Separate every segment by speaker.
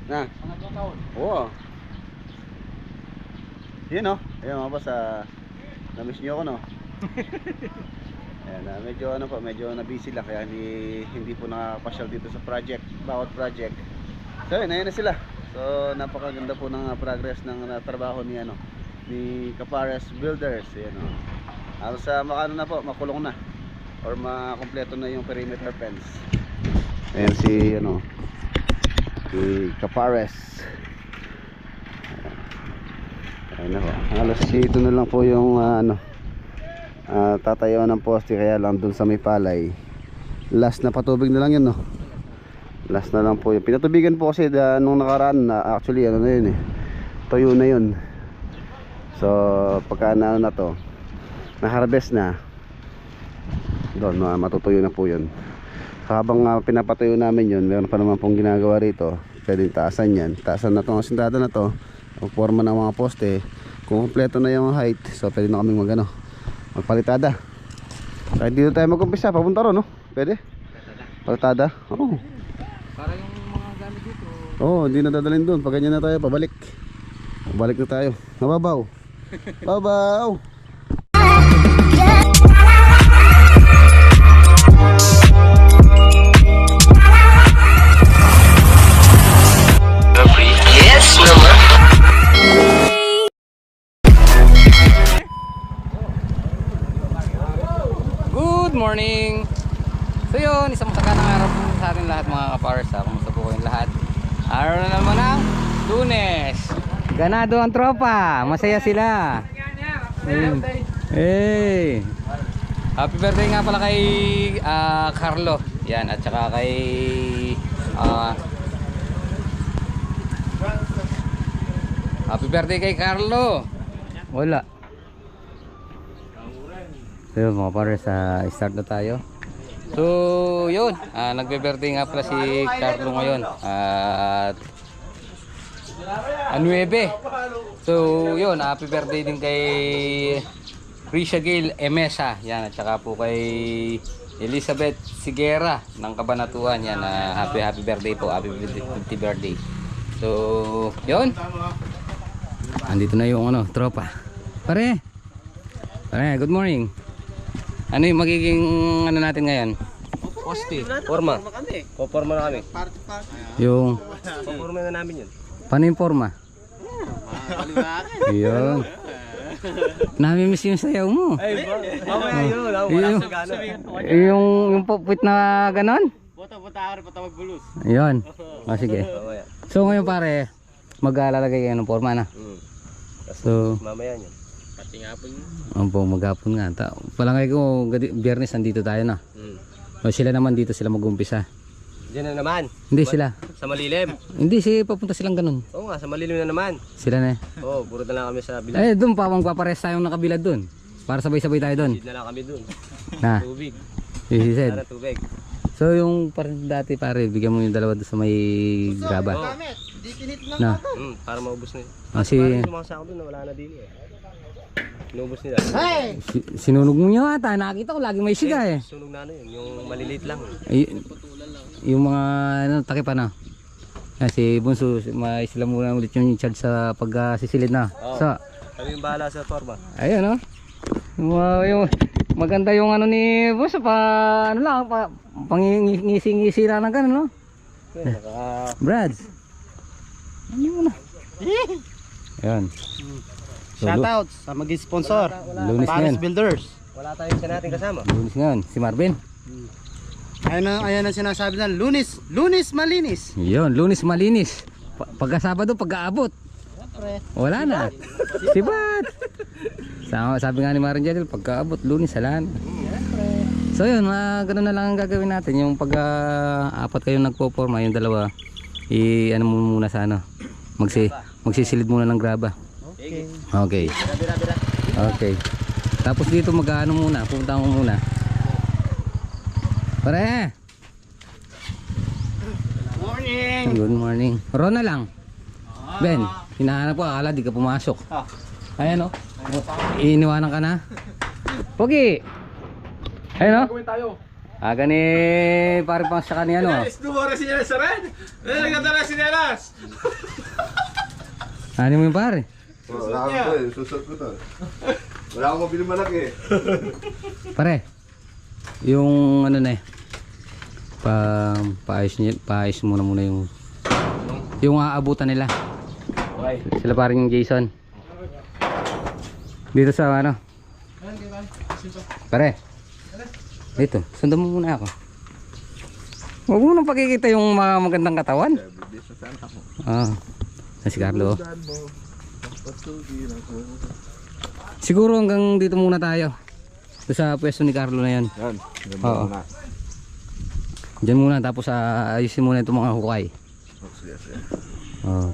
Speaker 1: Na. Oo. Yun o. Ayun mga boss, na-miss nyo ako no. Ayan, medyo na-busy lang kaya hindi po nakapasyal dito sa project, bawat project. So yun, ayun na sila. So napakaganda po ng progress ng trabaho ni Capares Builders. Ayan o. Halos makano na po, makulong na or makompleto na yung perimeter fence. Ayan si Capares. Ayun na po. Halos ito na lang po yung tatayo ng poste, kaya lang dun sa may palay. Last na patubig na lang yun no. Last na lang po yun. Pinatubigan po kasi nung nakaraan na actually na yun tuyo na yun. So pagka na to na-harvest na doon, matutuyo na po yun. So, habang pinapatuyo namin yun, meron pa naman pong ginagawa rito. Pwedeng taasan yan. Taasan na itong asintada na to, forma ng mga poste. Kung kompleto na yung height, so pwede na kaming magpalitada. Kahit dito tayo mag-umpisa, papunta ron no? Pwede? Palitada? Oo.
Speaker 2: Para yung mga gamit dito.
Speaker 1: Oo, hindi na dadalhin doon. Pag ganyan na tayo, pabalik. Pabalik na tayo. Nababaw. Babaw.
Speaker 3: Yes, naman.
Speaker 2: Good morning. So yun, isang masaganang araw po sa atin lahat mga kapars. Kumusta po kayong lahat? Araw na naman ang Lunes. Ganado ang tropa. Masaya sila. Hey. Happy birthday nga pala kay Carlo. Yan, at saka kay happy birthday kay Carlo. Wala. So yun mga pares, start na tayo. So yun, nagbe-birthday nga pala si Carlo ngayon at 9. So yun, happy birthday din kay Risha Gail Emesa. Yan, at saka po kay Elizabeth Sigera ng Cabanatuan. Yan, happy birthday po, happy 50th birthday. So yun, andito na yung tropa. Pare, good morning. Ano yung magiging natin ngayon?
Speaker 3: Poste. Forma. Poporma na kami.
Speaker 2: Yung
Speaker 3: Poporma na namin yun.
Speaker 2: paano yung forma? Yun. Namimiss yung sayaw mo.
Speaker 3: Ay, mamaya yun. Wala sa gana.
Speaker 2: Yung pupit na ganon?
Speaker 3: Puta ako rin magbulus.
Speaker 2: Yun. O sige. So ngayon pare, mag-alalagay kayo ng forma na. So
Speaker 3: Mamaya yun. Pati nga po yun.
Speaker 2: Opo, maghapon nga. Palangay ko, Biyernes nandito tayo na. O sila naman dito sila mag-umpisa.
Speaker 3: Diyan na naman.
Speaker 2: Hindi sila.
Speaker 3: Sa malilim.
Speaker 2: Hindi, papunta silang ganun.
Speaker 3: Oo nga, sa malilim na naman.
Speaker 2: Sila na.
Speaker 3: Oo, puro na lang kami sa bilad.
Speaker 2: Eh, doon pa, magpapares tayong nakabilad doon. Para sabay-sabay tayo doon.
Speaker 3: Bilad na lang kami dun.
Speaker 2: Na,
Speaker 3: Tubig.
Speaker 2: isisid.
Speaker 3: Sana tubig.
Speaker 2: So yung parang dati pare, bigyan mo yung dalawa doon sa may graba. Na.
Speaker 3: Para maubos na yun.
Speaker 2: Si,
Speaker 3: Parang sumaksa ako dun na wala na din eh. Inubos nila.
Speaker 2: sinunog mo niya ata, nakita ko lagi may siga eh.
Speaker 3: Sunog na yun, yung maliliit lang.
Speaker 2: Yung mga takip na. Si Bunso, sila muna ulit yung charge sa pagsisilid na. So,
Speaker 3: Kami yung bahala sa forma.
Speaker 2: ayun yung maganda yung ni Bunso pangingisi-ngisi lang ng ganun no. Brad. Ano mo na? Ayun.
Speaker 1: Shoutouts sa mag-sponsor.
Speaker 2: Lunes
Speaker 1: Capares
Speaker 2: ngayon.
Speaker 1: Builders.
Speaker 3: Wala tayong isa natin kasama.
Speaker 2: Lunes ngayon, si Marvin.
Speaker 1: Ayan ang sinasabi na Lunes malinis.
Speaker 2: Yun, Lunes malinis. Pagka-Sabado, pagka-abot. Wala na. Sibat. Sabi nga ni Marin Jadil, pagka-abot, Lunes, wala na. So yun, ganun na lang ang gagawin natin. Yung pagka-apat kayong nagpo-forma, yung dalawa, ano muna sa magsisilid muna ng graba. Okay. Okay. Tapos dito mag-ano muna, pupunta ko muna. Pare.
Speaker 1: Morning.
Speaker 2: Good morning. Ron na lang. Ben, hinahanap ko, akala di ka pumasok. Ayan o. Iniwanan ka na. Pogi. Ayan o. Aga ni pare pang sa kanya ano.
Speaker 3: Dumora sinelas sa red. Nagkata na sinelas.
Speaker 2: Ano mo yung pare?
Speaker 4: Wala akong to eh, susot ko to. Wala akong mabili malaki eh.
Speaker 2: Pare. Yung ano na eh. Paayos muna yung aabutan nila.
Speaker 3: Okay.
Speaker 2: Sila paring Jason. Dito sa ano? Pare. Dito, sundan mo muna ako. Huwag mo nang pakikita yung mga magandang katawan. Ah, si Carlo. Siguro hanggang dito muna tayo. Doon sa pwesto ni Carlo na yan.
Speaker 4: Yan,
Speaker 2: Oo.
Speaker 4: muna.
Speaker 2: Diyan muna, tapos ayusin muna itong mga hukay.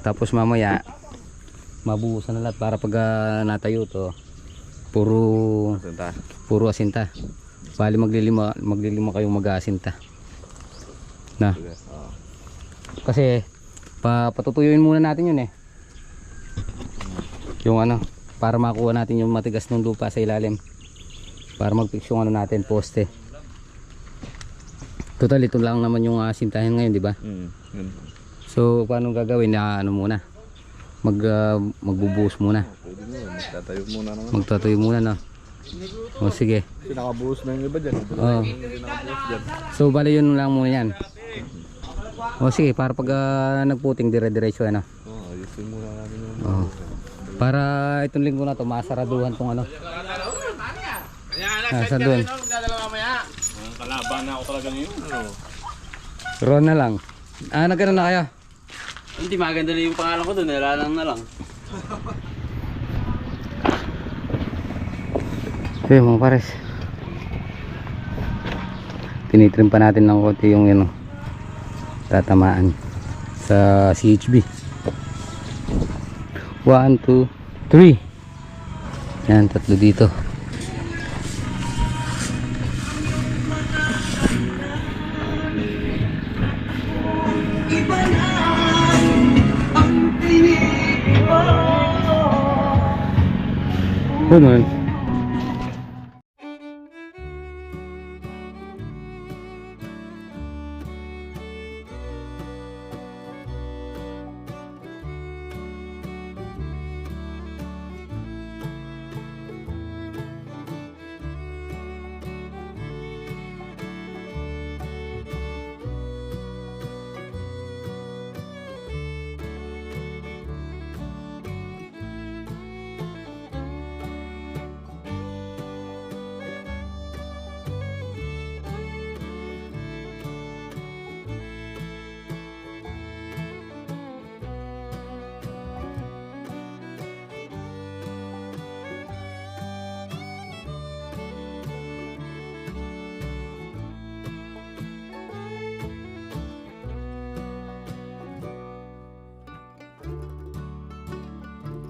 Speaker 2: Tapos mamaya mabuhusan na lahat para pag natayo to puro asinta. Bali maglilima kayong mag-aasinta na. Kasi patutuyuin muna natin yun eh, yung ano, para makuha natin yung matigas ng lupa sa ilalim para mag-fix yung ano natin, poste. Total ito lang naman yung asintahin ngayon, di ba? So paano gagawin na ano muna? Magbubuhos muna.
Speaker 4: Magtatayo muna naman.
Speaker 2: Magtatayo muna na. O sige.
Speaker 4: Nakabuhos na yung iba dyan.
Speaker 2: Oo. So bali yun lang muna yan. O sige, para pag nagputing dire-diretso ano.
Speaker 4: Ayusin muna namin yung
Speaker 2: Para itong linggo na to masaraduhan tong ano. Sa doon.
Speaker 3: Kalaban na ako talaga ngayon.
Speaker 2: Ron na lang. Nagano na kayo?
Speaker 5: Hindi maganda na yung pangalan ko doon, nalalang na lang.
Speaker 2: Okay mga pares, tinitrim pa natin ng konti yung yun, tatamaan sa CHB. 1, 2, 3. Yan, 3 dito. Ganun.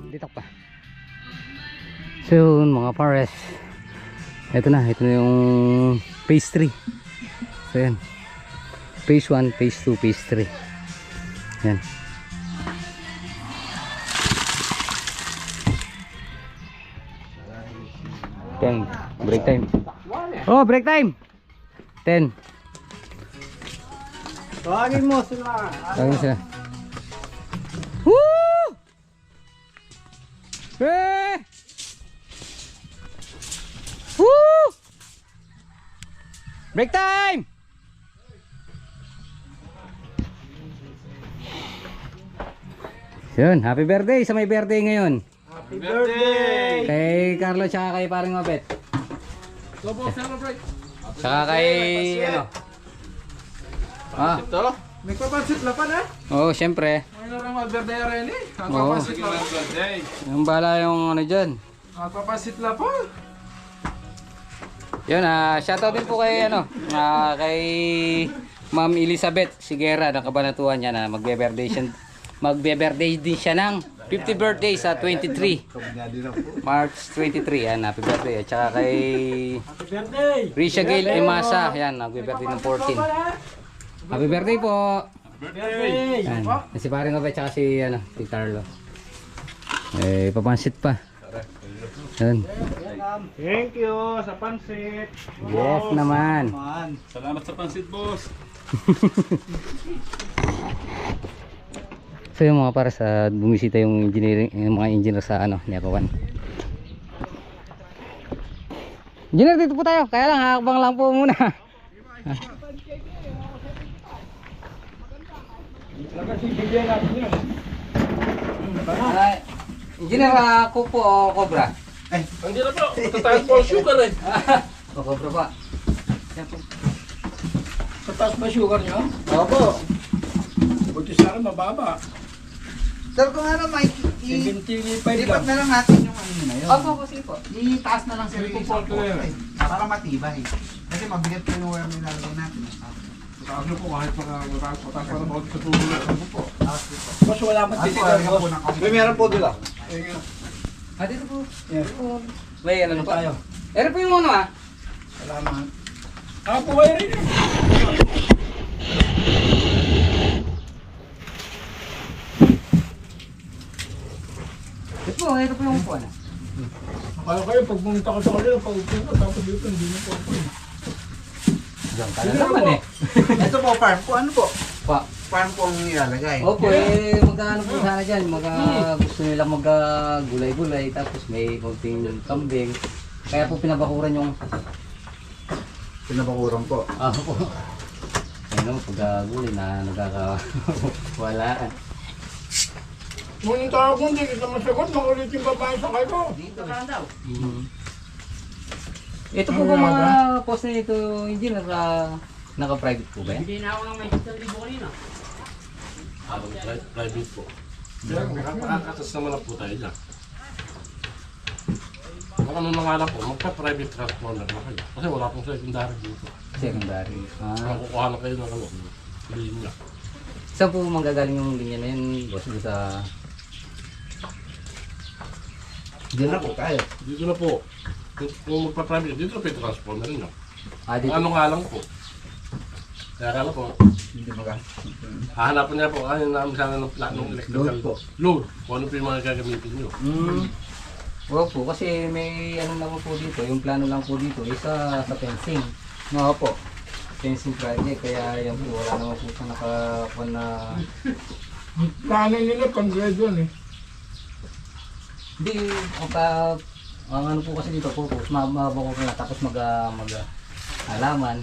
Speaker 2: Dito pa. So mga pares, ito na yung phase 3. So yan, phase 1, phase 2, phase 3. Yan. Time, break time. Oh, break time. 10.
Speaker 3: Tawagin mo sila.
Speaker 2: Tawagin sila. Woo! Eh! Woo! Break time! Yun, happy birthday sa may birthday ngayon.
Speaker 3: Happy birthday!
Speaker 2: Kay Carlo tsaka kay paring Mabet.
Speaker 3: Lobo, celebrate.
Speaker 2: Tsaka kay ano.
Speaker 3: Ito? Nagpapansit na pa na?
Speaker 2: Oo, syempre.
Speaker 3: May narang mag-birthday rin eh.
Speaker 2: Oo.
Speaker 3: Nagpapansit na birthday.
Speaker 2: Yung bala yung ano dyan.
Speaker 3: Nagpapansit na pa.
Speaker 2: Yun, shoutout din po kay ano, kay Ma'am Elizabeth Sigera ng Kabanatuan niya na magbe-birthday din siya ng 50th birthday sa 23 March 23. Yan, happy birthday. At saka kay Risha Gail Imasa, yan, magbe-birthday ng 14. Happy birthday po. Yan, si paring Obe tsaka si Carlo. Papansit pa. Yun.
Speaker 3: Thank you sa pansit.
Speaker 2: Yes naman.
Speaker 3: Salamat sa pansit, boss.
Speaker 2: So yung mga para sa bumisita yung engineering, yung mga engineer sa ano, Niakuan. Engineer, dito po tayo. Kaya lang, hakbang lang po muna. Engineer, ako po o Cobra?
Speaker 3: Hindi na po. Tataas po ang sugar eh.
Speaker 2: O Cobra pa.
Speaker 3: Tataas pa sugar niyo?
Speaker 2: Opo.
Speaker 3: Buti sana mababa.
Speaker 6: Sir, kung ano, Mike,
Speaker 3: 75
Speaker 6: lipat
Speaker 3: lang.
Speaker 6: na lang natin yung ano na yun.
Speaker 2: Opo, sige po.
Speaker 6: Itaas na lang sir yung
Speaker 3: Ito po,
Speaker 6: support para matibay. Kasi mabigat po yung wire nilalagay natin.
Speaker 3: Tataas niyo po kahit mataas pa na po sa tubo. Ano po?
Speaker 6: Taas dito.
Speaker 3: Boss, wala man
Speaker 6: At po,
Speaker 3: titigan,
Speaker 6: po
Speaker 3: boss.
Speaker 6: ng kaunti.
Speaker 4: May meron po dila.
Speaker 2: Ah, dito po.
Speaker 3: Yeah.
Speaker 2: May ano pa?
Speaker 3: Tayo.
Speaker 2: Ero po yung ano ah.
Speaker 6: Salamat.
Speaker 3: Ah, po kayo rin.
Speaker 2: Ito po yung upuan ah.
Speaker 3: Kaya kayo, pag pumunta ka sa kanila, pag-upo ka, tapos dito, hindi na po ako.
Speaker 2: Diyan ka na naman eh.
Speaker 6: Ito po, farm po. Ano po?
Speaker 2: Pa.
Speaker 6: Farm po ang nilalagay.
Speaker 2: Opo eh, magkano po sana dyan. Gusto nila mag-gulay-gulay, tapos may konting kambing. Kaya po pinabakuran yung...
Speaker 6: Pinabakuran po.
Speaker 2: po. Ayun o, pag-gulay na nagkakawalaan.
Speaker 3: Nung tawag mo, hindi kita masagot, makulit yung babae sa kayo.
Speaker 6: Dito.
Speaker 2: Ito po ba mga post na ito, engineer, naka-private po ba yan?
Speaker 3: Private po. Makakatas naman na po tayo dyan. Ang ano na nga lang po, magpa-private transponder na kayo. Kasi wala pong secondary dito.
Speaker 2: Secondary.
Speaker 3: Makukuha na kayo ng ano, linya.
Speaker 2: Saan po manggagaling yung linya na yun, boss? Doon sa...
Speaker 6: Diyan na po tayo.
Speaker 3: Dito na po. Kung magpa-private, dito na po yung transponder nyo.
Speaker 2: Dito.
Speaker 3: Ano nga lang po. Kaya kala po,
Speaker 6: Hindi ba?
Speaker 3: hahanapan niya po kasi namin sana ng planong electrical
Speaker 6: Load po.
Speaker 3: load. Kung ano po yung mga gagamitin nyo.
Speaker 2: Oo po, kasi may ano naman po dito, yung plano lang po dito, isa sa fencing.
Speaker 6: Oo po.
Speaker 2: Fencing project, kaya yan po, wala naman po sa nakakuha na...
Speaker 3: Plano nila pang grade 1 eh.
Speaker 2: Hindi, ang ano po kasi dito po, mababa ko na tapos mag-alaman.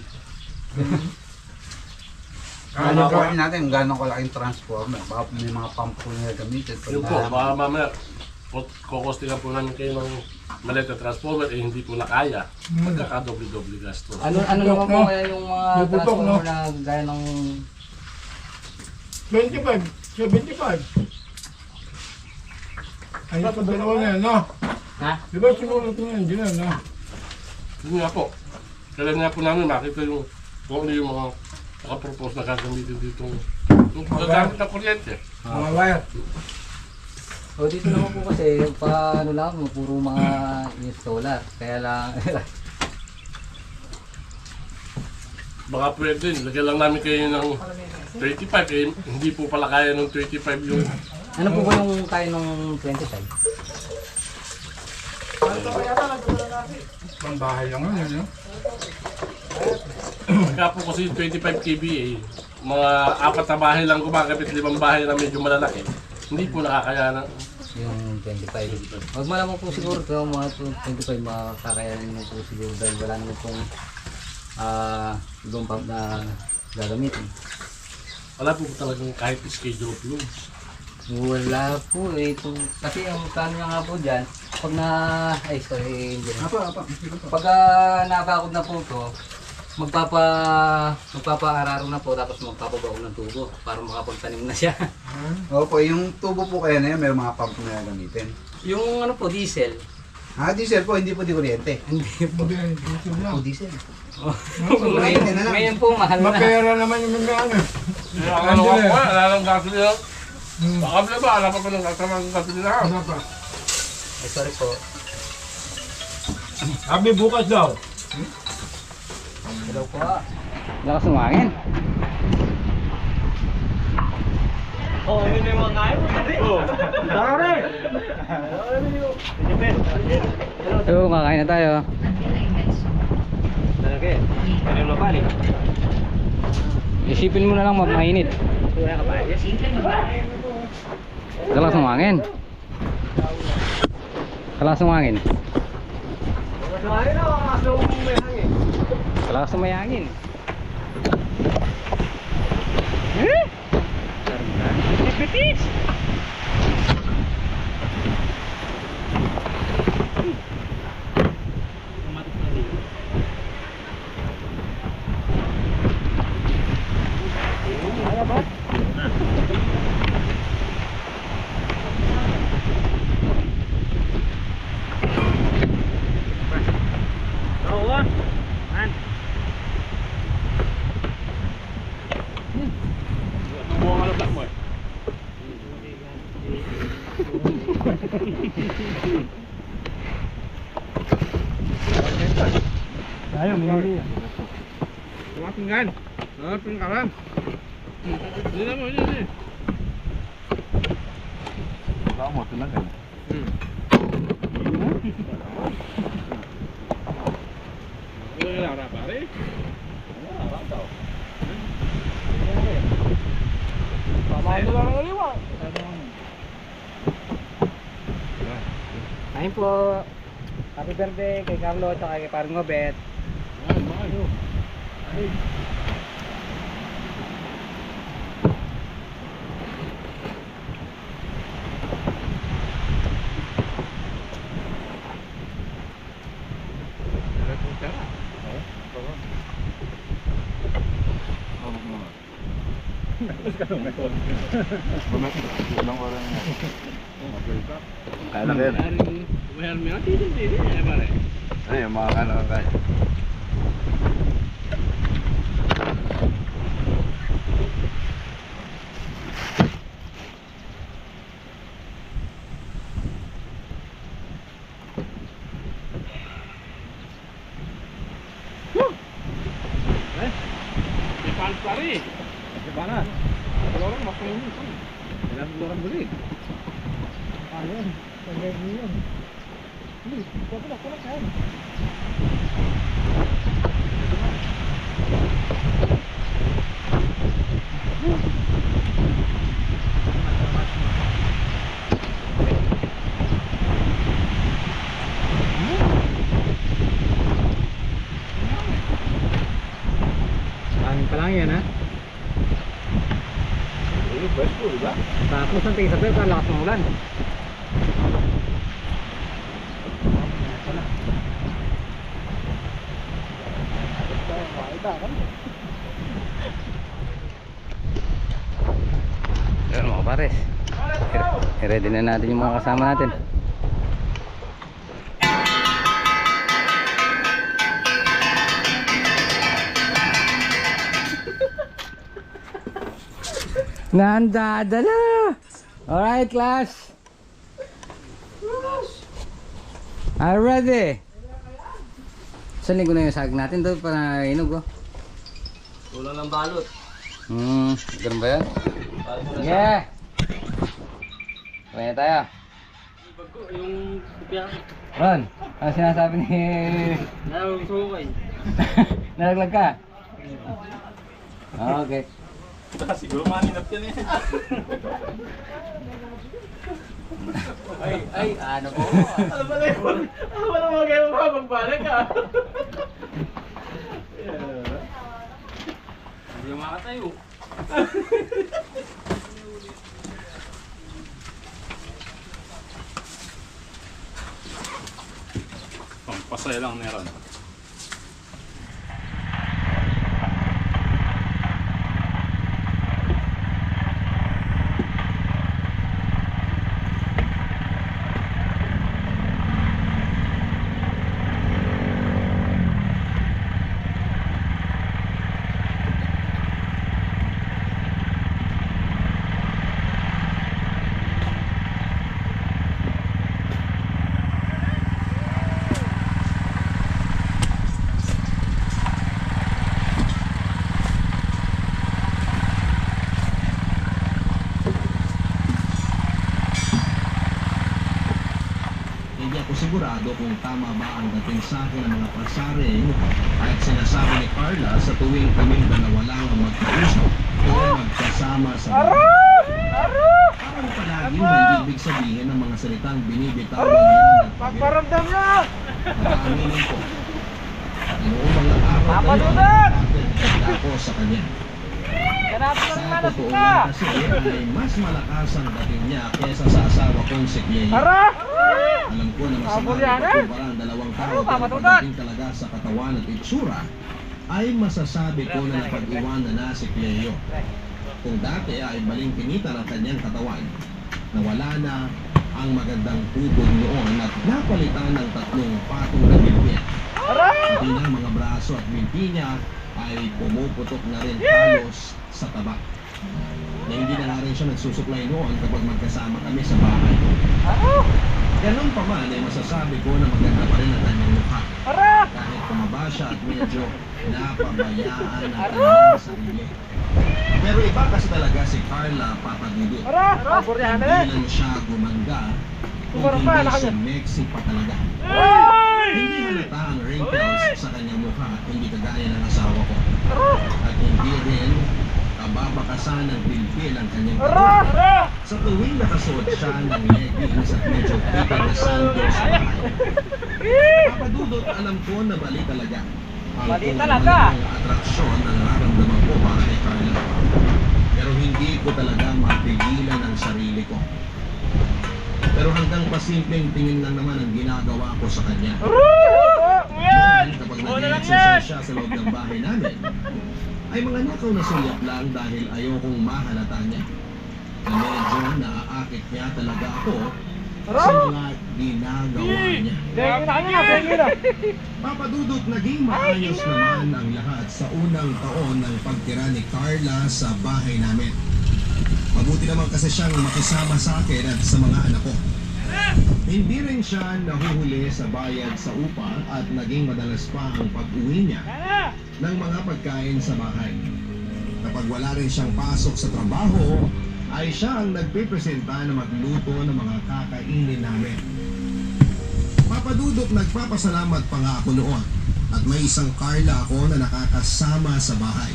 Speaker 6: Ano po natin, gano'ng kalaking transformer. Baka may mga pump po nila gamitin.
Speaker 3: Yun po, baka mamaya, kukostingan po namin kayo ng maliit na transformer, eh hindi po nakaya. Magkakadoble-doble gasto.
Speaker 2: Ano naman po kaya yung mga
Speaker 3: Puputok,
Speaker 2: transformer
Speaker 3: no?
Speaker 2: na gaya ng...
Speaker 3: 25, 75. Ay, ito dalawa na yan, no?
Speaker 2: Ha?
Speaker 3: Di ba sinulat niya yan, Gina, no? Yun nga po. Kailan nga po namin makita yung kung ano yung mga nakapropose na gagamitin dito. Yung gagamit ng kuryente.
Speaker 6: Mga wire.
Speaker 2: O dito naman po kasi, paano lang, puro mga solar. Kaya lang...
Speaker 3: Baka pwede, lagyan lang namin kayo ng 25 eh, hindi po pala kaya ng 25 yung...
Speaker 2: ano po ba yung kaya ng 25?
Speaker 6: Pambahay lang yun, no?
Speaker 3: Pagka po kasi 25 kVA, mga 4 na bahay lang gumagamit, 5 bahay na medyo malalaki, hindi po nakakaya na.
Speaker 2: Yung 25. Huwag malamang po siguro ito, mga 25 makakayanin mo po siguro dahil wala naman pong ibang pump na gagamitin.
Speaker 3: Wala po talagang kahit schedule of loads.
Speaker 2: Wala po eh. Kasi ang plano niya nga po dyan, pag ay sorry, hindi na. Pag nakakakot na po ito, magpapaararo na po tapos magpapabaon ng tubo para makapagtanim na siya.
Speaker 6: Opo, yung tubo po kaya na yan, may mga pump na gamitin.
Speaker 2: Yung ano po, diesel.
Speaker 6: Diesel po, hindi po di kuryente.
Speaker 2: Hindi po.
Speaker 6: Po diesel.
Speaker 2: Ngayon po, mahal na.
Speaker 3: Mapera naman yung mga ano. Ang ano ko po, wala lang gasolina. Baka ba, wala pa ng gasolina. Wala pa.
Speaker 2: Ay, sorry po.
Speaker 3: Sabi bukas daw.
Speaker 2: Hello po. Lakas ng hangin. Oo, kakain na tayo. Isipin mo na lang mainit. Kalakas ng hangin. Kalakas ng hangin. Kalakas ng may hangin. Bitis!
Speaker 3: Tinggal. Tinggalan. Ini mo, ini.
Speaker 6: Vamos, tunagan.
Speaker 3: Ini ora pare.
Speaker 2: Ayun po. Happy birthday kay Carlo at kay Parang Obet.
Speaker 4: Kaya na kayo. Ay, mga kaya na kayo.
Speaker 3: Pare. Gimana? Kalau orang makan ini kan. Jangan orang beli. Ayun, tagay niyo. Ini, pwede na pala kain.
Speaker 2: Hangin pa lang yan ha.
Speaker 4: Ini best po, diba?
Speaker 2: Tapos ang tingin sa pero lakas ng ulan. Ayan mga pares, ready na natin yung mga kasama natin. Nandadala. Alright class, are ready. Saan linggo na yung sag natin doon para inog oh.
Speaker 5: Kulang ng balot.
Speaker 2: Ganun ba yan? Yeah. Kaya tayo.
Speaker 5: Yung kupya.
Speaker 2: Ron, ano sinasabi ni...
Speaker 5: Nasusukay.
Speaker 2: Nalaglag ka? Okay.
Speaker 6: Siguro maninap yan eh.
Speaker 5: Ay, ano po? Ano ba na yun? Ano ba naman kayo magbalik ka? Hindi makatayo.
Speaker 6: Pampasaya lang meron.
Speaker 7: ako sigurado kung tama ba ang dating sa akin ng mga pasaring at sinasabi ni Carla sa tuwing kaming dalawa lang ang magkausap o magkasama sa bahay. Parang palagi may ibig sabihin ng mga salitang binibitawan niya. Pagparamdam niya! Nakaaminin ko. Noong mga araw na yun, ako sa kanya. Sa totoo lang kasi ay mas malakas ang dating niya kesa sa asawa kong si Cleo. Alam ko na masama ito parang dalawang tao pero pagdating talaga sa katawan at itsura ay masasabi ko na napag-iwanan na si Cleo. Kung dati ay balingkinita ng kanyang katawan, nawala na ang magandang tubod noon at napalitan ng 3 patong na bilbil. Pati na mga braso at binti niya ay pumuputok na rin halos sa taba. Na hindi na rin siya nagsusuklay noon kapag magkasama kami sa bahay. Ganun pa man ay masasabi ko na maganda pa rin ang kanyang mukha. Kahit tumaba siya at medyo napabayaan ang kanyang sarili. Pero iba kasi talaga si Carla Papadudut. Hindi lang siya gumanda, kundi sumexy pa talaga. Hindi halata ang wrinkles sa kanyang mukha at hindi kagaya ng asawa ko. At hindi rin kababakasan ng bilbil ang kanyang katawan. Sa tuwing nakasuot siya ng leggings at medyo fitted na sandals sa bahay. Papadudot, alam ko na mali talaga. Mali talaga? Ang atraksyon na nararamdaman ko para kay Carla. Pero hindi ko talaga mapigilan ang sarili ko. Pero hanggang pasimpleng tingin lang naman ang ginagawa ko sa kanya. Kapag nag-exercise siya sa loob ng bahay namin, ay mga nakaw na sulyap lang dahil ayokong mahalata niya. Na medyo naaakit niya talaga ako sa mga ginagawa niya. Papadudot, naging maayos naman ang lahat sa unang taon ng pagtira ni Carla sa bahay namin. Mabuti naman kasi siyang makisama sa akin at sa mga anak ko. Hindi rin siya nahuhuli sa bayad sa upa at naging madalas pa ang pag-uwi niya ng mga pagkain sa bahay. Kapag wala rin siyang pasok sa trabaho, ay siya ang nagpipresenta na magluto ng mga kakainin namin. Papadudot, nagpapasalamat pa nga ako noon at may isang Carla ako na nakakasama sa bahay.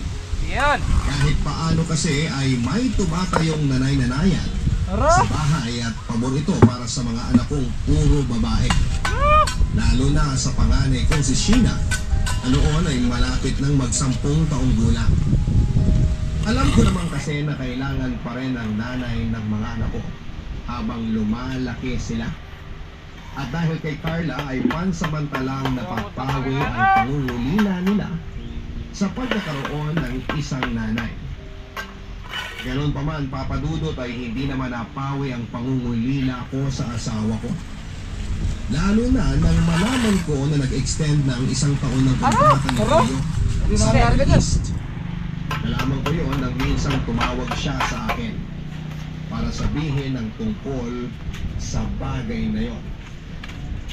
Speaker 7: Kahit paano kasi ay may tumatayong nanay-nanayan sa bahay at pabor ito para sa mga anak kong puro babae. Lalo na sa panganay kong si Sheena, noon ay malapit ng mag-10 taong gulang. Alam ko naman kasi na kailangan pa rin ang nanay ng mga anak ko habang lumalaki sila. At dahil kay Carla ay pansamantalang napagpawi ang pangungulila nila sa pagkakaroon ng isang nanay. Ganon pa man, Papadudot, ay hindi naman napawi ang pangungulila ko sa asawa ko. Lalo na nang malaman ko na nag-extend ng 1 taon ng kontrata ni Leo sa Middle East. Nalaman ko yun nang minsan tumawag siya sa akin para sabihin ang tungkol sa bagay na yon.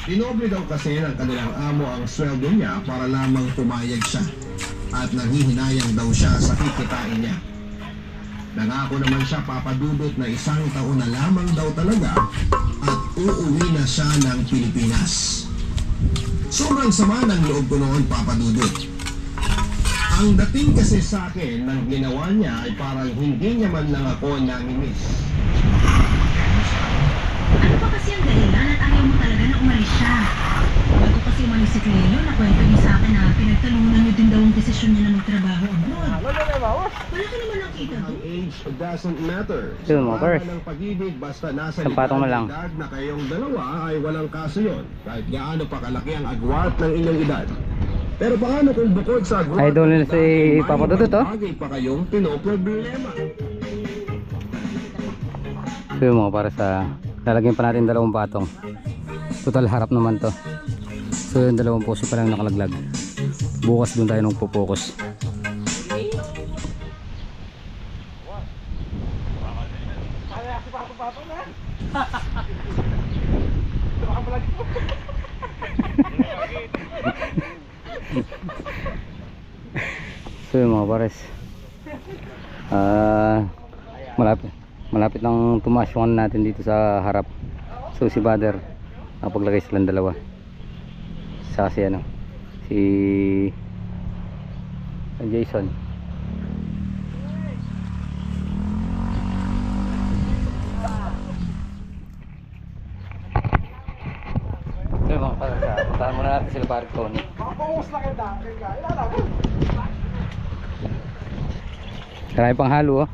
Speaker 7: Dinoble daw kasi ng kanilang amo ang sweldo niya para lamang pumayag siya at nanghihinayang daw siya sa kikitain niya. Nangako naman siya, Papadudot, na 1 taon na lamang daw talaga at uuwi na siya ng Pilipinas. Sobrang sama ng loob ko noon, Papadudot. Ang dating kasi sa akin ng ginawa niya ay parang hindi niya man lang ako namimiss.
Speaker 8: Ano pa kasi ang dahilan at ayaw mo talaga na umalis siya? Bago kasi umalis si Cleo, nakwento niya sa akin na pinagtalunan niyo din daw ang desisyon niya na magtrabaho abroad. Wala ka naman nakita doon.
Speaker 7: Ang age doesn't matter.
Speaker 2: Yun, mga pers.
Speaker 7: Ng pag-ibig, basta nasa
Speaker 2: Sampatong na lang.
Speaker 7: edad na kayong dalawa ay walang kaso yun. Kahit gaano pa kalaki ang agwat ng inyong edad. Pero paano kung bukod sa agwat,
Speaker 2: Idol nila si Papadudut, oh.
Speaker 7: bagay pa kayong pinoproblema?
Speaker 2: So yun mga para sa lalagyan pa natin 2 patong. Total harap naman to. So yung 2 puso pa lang nakalaglag. Bukas doon tayo nung pupokus. So yun mga pares, malapit lang tumaas yung ano natin dito sa harap. So si Bader Nakapaglagay silang dalawa. Sa si ano, si Jason. So mga palasa, puntahan muna natin sila pare Tony. Marami pang halo oh.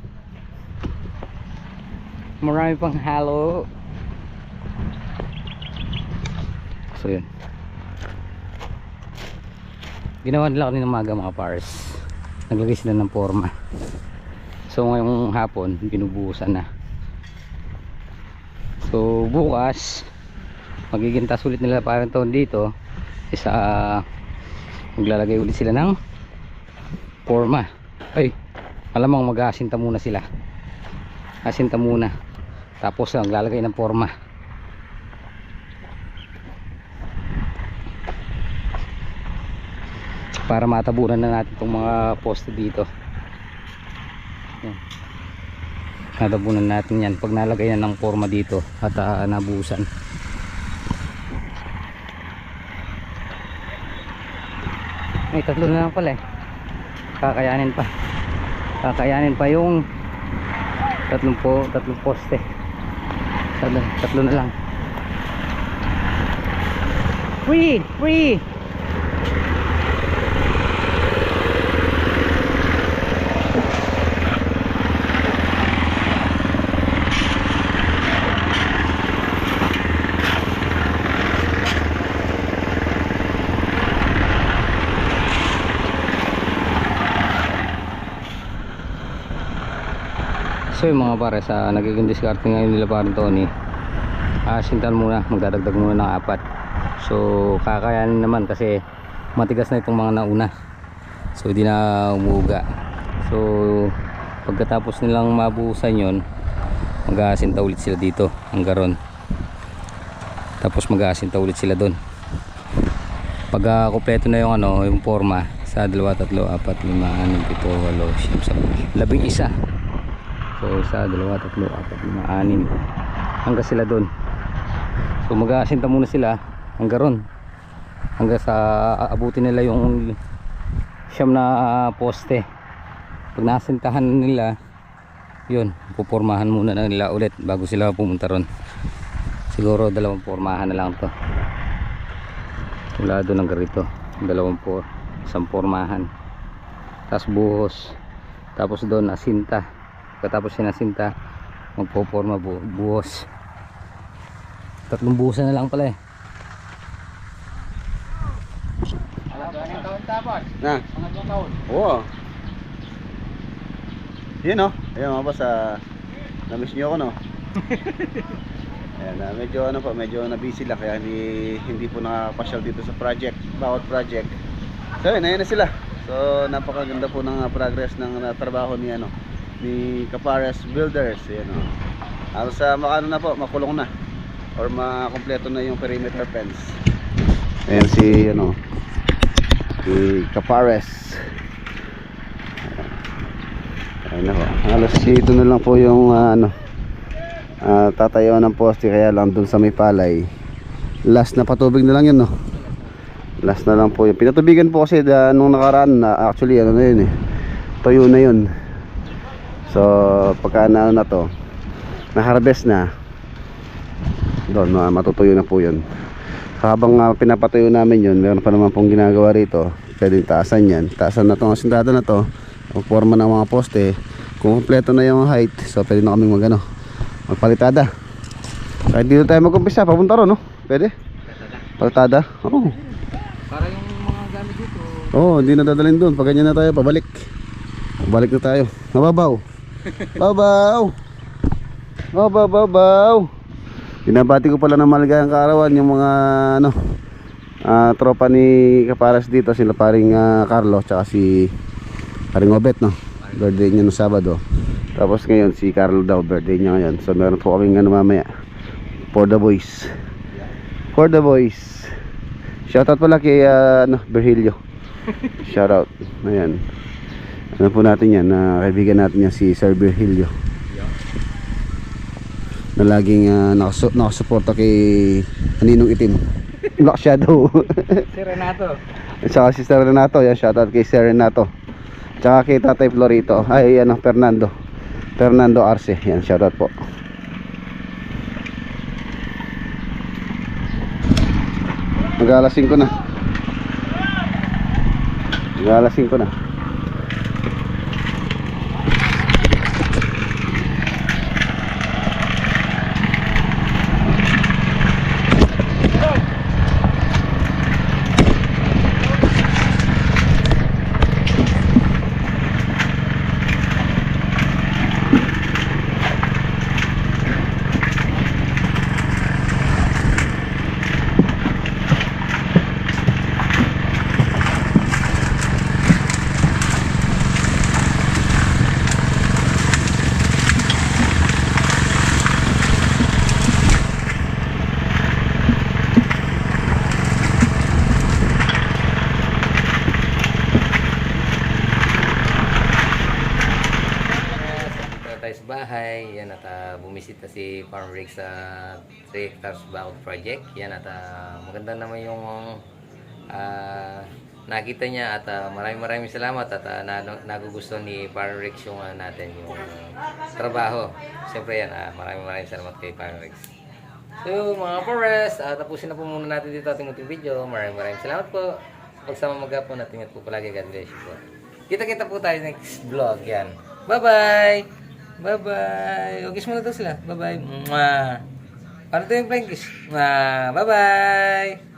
Speaker 2: Marami pang halo. So yun, ginawa nila kanina umaga mga pars. Naglagay sila ng forma. So ngayong hapon binubuhusan na. So bukas magiging tas ulit nila parang taon dito. Isa maglalagay ulit sila ng forma. Ay, alamang mag-aasinta muna sila. Asinta muna. Tapos maglalagay ng forma. Para matabunan na natin itong mga poste dito. Yan. Natabunan natin yan pag nalagay na ng forma dito at nabuhusan. May tatlo na lang pala eh. Kakayanin pa yung tatlong poste. Tatlo na lang. Free! So yung mga pare, sa nagiging diskarte ngayon nila parang Tony, sintal muna, magdadagdag muna ng 4. So kakayanin naman kasi matigas na itong mga nauna. So hindi na umuuga. So pagkatapos nilang mabuhusan yon, mag-aasinta ulit sila dito hanggang ron. Tapos mag-aasinta ulit sila doon. Pag kompleto na yung ano, yung forma sa 2, 3, 4, 5, 6, 7, 8, 9, 10, 11. So isa, 2, 3, 4, 5, 6 hanggang sila doon. So mag-aasinta muna sila hanggang ron, hanggang sa abutin nila yung siyam na poste. Pag nasintahan nila yun, pupormahan muna na nila ulit bago sila pumunta ron. Siguro 2 pormahan na lang to mula doon hanggang rito. 2 isang pormahan, tapos buhos, tapos doon asinta. Pagkatapos sinasinta, magpoporma buhos. 3 buhusan na lang pala eh.
Speaker 1: Na? Oo. Yun o. Ayan mga boss, na-miss nyo ako no. Ayan, medyo na-busy lang kaya hindi po nakapasyal dito sa project, bawat project. So yun, ayan na sila. So napakaganda po ng progress ng trabaho ni Capares Builders. Ayan o. Halos makano na po, makulong na or makompleto na yung perimeter fence. Ayan si Capares. Ayan na po. Halos ito na lang po yung tatayuan ng poste, kaya lang dun sa may palay. Last na patubig na lang yun no. Last na lang po yun. Pinatubigan po kasi nung nakaraan na actually na yun eh. Tuyo na yun. So pagka na to, na-harvest na, doon matutuyo na po yun. Habang pinapatuyo namin yun, meron pa naman pong ginagawa rito. Pwedeng taasan yan. Taasan na itong asintada na to, forma ng mga poste. Kung kompleto na yung height, so pwede na kaming magpalitada. Kahit dito tayo mag-umpisa, papunta ron no? Pwede? Palitada? Oo.
Speaker 2: Para yung mga gamit dito.
Speaker 1: Oo, hindi na dadalhin doon. Pag ganyan na tayo, pabalik. Pabalik na tayo. Nababaw. Babaw. Binabati ko pala ng maligayang kaarawan yung mga tropa ni Capares dito, sila paring Carlo tsaka si paring Obet no. Birthday niya no Sabado. Tapos ngayon si Carlo daw birthday niya ngayon. So meron po kaming mamaya for the boys. Shoutout pala kay Virgilio. Shoutout. Ayan. Ano po natin yan, kaibigan natin yan si Sir Virgilio. na laging nakasuporta kay Ninong Itim. Black Shadow.
Speaker 2: Si Renato.
Speaker 1: At saka si Sir Renato, yan, shoutout kay Sir Renato. Tsaka kay Tatay Florito, ay ano, Fernando Arce, yan, shoutout po. Mag-alasing ko na.
Speaker 2: Tayo sa bahay, yan at bumisita si Farm Rick sa 3 hectares bakod project. Yan at maganda naman yung nakita niya at maraming salamat at nagugustuhan ni Farm Rick yung natin yung trabaho. Siyempre yan, maraming salamat kay Farm Rick. So mga forest, tapusin na po muna natin dito ating munting video. Maraming salamat po. Pagsama maghapon at ingat po palagi. God bless you po. Kita-kita po tayo next vlog. Yan. Bye-bye! Bye-bye! O, kiss muna daw sila. Bye-bye! Mwah! Paano ito yung flying kiss? Mwah! Bye-bye!